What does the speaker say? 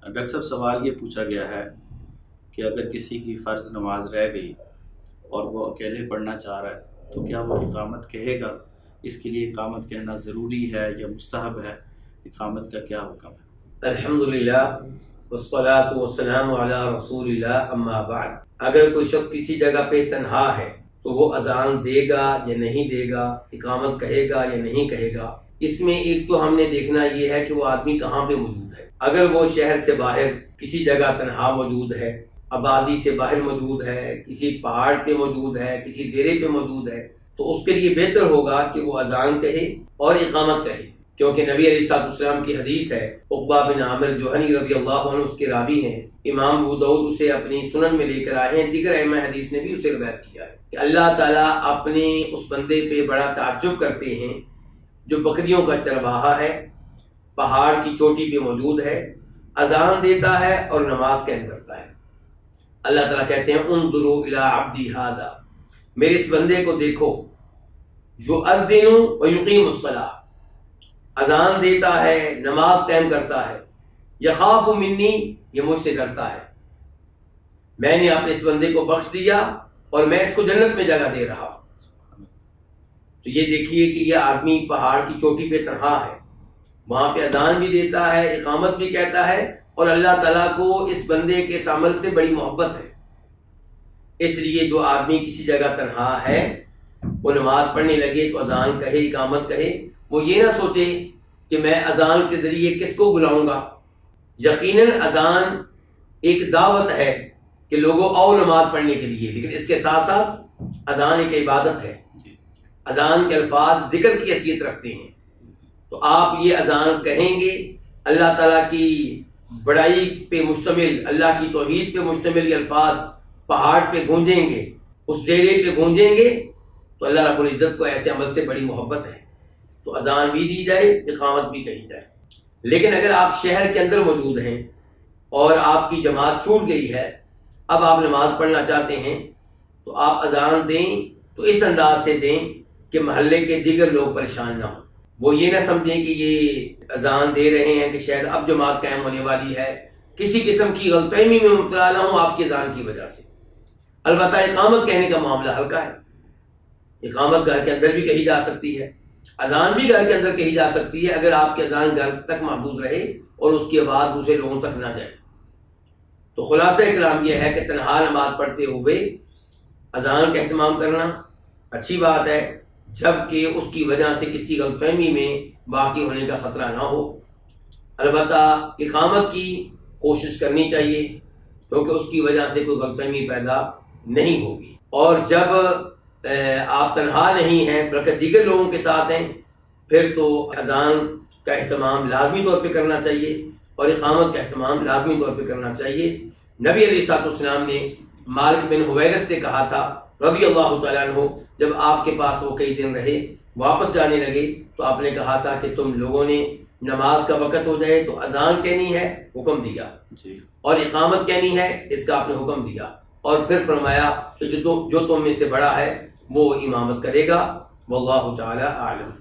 Doctor صاحب سوال یہ پوچھا گیا ہے کہ اگر کسی کی فرض نماز رہ گئی اور وہ اکیلے پڑھنا چاہ رہا ہے تو کیا وہ اقامت کہے گا؟ اس کے لیے اقامت کہنا ضروری ہے یا مستحب ہے؟ اقامت کا کیا حکم ہے؟ الحمدللہ والصلاة والسلام علی رسول اللہ، اما بعد۔ اگر کوئی شخص کسی جگہ پہ تنہا ہے تو وہ اذان دے گا یا نہیں دے گا، اقامت کہے گا یا نہیں کہے گا، اس میں ایک تو ہم نے دیکھنا یہ ہے کہ وہ آدمی کہاں پہ موجود ہے۔ اگر وہ شہر سے باہر کسی جگہ تنہا موجود ہے، آبادی سے باہر موجود ہے، کسی پہاڑ پہ موجود ہے، کسی ڈیرے پہ موجود ہے، تو اس کے لیے بہتر ہوگا کہ وہ اذان کہے اور اقامت کہے، کیونکہ نبی علیہ السلام کی حدیث ہے، عقبہ بن عامر جوہنی رضی اللہ عنہ اس کے راوی ہیں، امام ابو داؤد اسے اپنی سنن میں لے کر آئے ہیں، دیگر ائمہ حدیث نے بھی اسے روایت کیا ہے کہ اللہ تعالیٰ اپنے اس بندے پہ بڑا تعجب کرتے ہیں جو بکریوں کا چرواہا ہے، پہاڑ کی چوٹی پہ موجود ہے، اذان دیتا ہے اور نماز قائم کرتا ہے۔ اللہ تعالیٰ کہتے ہیں انظروا الی عبدی ھذا، میرے اس بندے کو دیکھو، یؤذن ویقیم الصلاۃ، اذان دیتا ہے، نماز قائم کرتا ہے، یخاف منی، یہ مجھ سے ڈرتا ہے، میں نے اپنے اس بندے کو بخش دیا اور میں اس کو جنت میں جگہ دے رہا ہوں۔ تو یہ دیکھیے کہ یہ آدمی پہاڑ کی چوٹی پہ تنہا ہے، وہاں پہ اذان بھی دیتا ہے، اقامت بھی کہتا ہے، اور اللہ تعالیٰ کو اس بندے کے اس عمل سے بڑی محبت ہے۔ اس لیے جو آدمی کسی جگہ تنہا ہے وہ نماز پڑھنے لگے تو اذان کہے، اقامت کہے، وہ یہ نہ سوچے کہ میں اذان کے ذریعے کس کو بلاؤں گا۔ یقیناً اذان ایک دعوت ہے کہ لوگوں آؤ نماز پڑھنے کے لیے، لیکن اس کے ساتھ ساتھ اذان ایک عبادت ہے، اذان کے الفاظ ذکر کی حیثیت رکھتے ہیں۔ تو آپ یہ اذان کہیں گے، اللہ تعالیٰ کی بڑائی پہ مشتمل، اللہ کی توحید پہ مشتمل یہ الفاظ پہاڑ پہ گونجیں گے، اس ڈیرے پہ گونجیں گے، تو اللہ رب العزت کو ایسے عمل سے بڑی محبت ہے۔ تو اذان بھی دی جائے، اقامت بھی کہی جائے۔ لیکن اگر آپ شہر کے اندر موجود ہیں اور آپ کی جماعت چھوٹ گئی ہے، اب آپ نماز پڑھنا چاہتے ہیں، تو آپ اذان دیں تو اس انداز سے دیں کہ محلے کے دیگر لوگ پریشان نہ ہوں، وہ یہ نہ سمجھیں کہ یہ اذان دے رہے ہیں کہ شاید اب جماعت قائم ہونے والی ہے، کسی قسم کی غلط فہمی میں مبتلا نہ ہوں آپ کی اذان کی وجہ سے۔ البتہ اقامت کہنے کا معاملہ ہلکا ہے، اقامت گھر کے اندر بھی کہی جا سکتی ہے، اذان بھی گھر کے اندر کہی جا سکتی ہے، اگر آپ کی اذان گھر تک محدود رہے اور اس کی آواز دوسرے لوگوں تک نہ جائے۔ تو خلاصہ کلام یہ ہے کہ تنہا نماز پڑھتے ہوئے اذان کا اہتمام کرنا اچھی بات ہے، جبکہ اس کی وجہ سے کسی غلط فہمی میں واقع ہونے کا خطرہ نہ ہو۔ البتہ اقامت کی کوشش کرنی چاہیے کیونکہ اس کی وجہ سے کوئی غلط فہمی پیدا نہیں ہوگی۔ اور جب آپ تنہا نہیں ہیں بلکہ دیگر لوگوں کے ساتھ ہیں، پھر تو اذان کا اہتمام لازمی طور پہ کرنا چاہیے اور اقامت کا اہتمام لازمی طور پہ کرنا چاہیے۔ نبی علیہ السلام نے مالک بن حویرث سے کہا تھا رضی اللہ تعالیٰ عنہ، جب آپ کے پاس وہ کئی دن رہے، واپس جانے لگے، تو آپ نے کہا تھا کہ تم لوگوں نے نماز کا وقت ہو جائے تو اذان کہنی ہے، حکم دیا، اور اقامت کہنی ہے، اس کا آپ نے حکم دیا، اور پھر فرمایا کہ جو تم میں سے بڑا ہے وہ امامت کرے گا، واللہ تعالی اعلم۔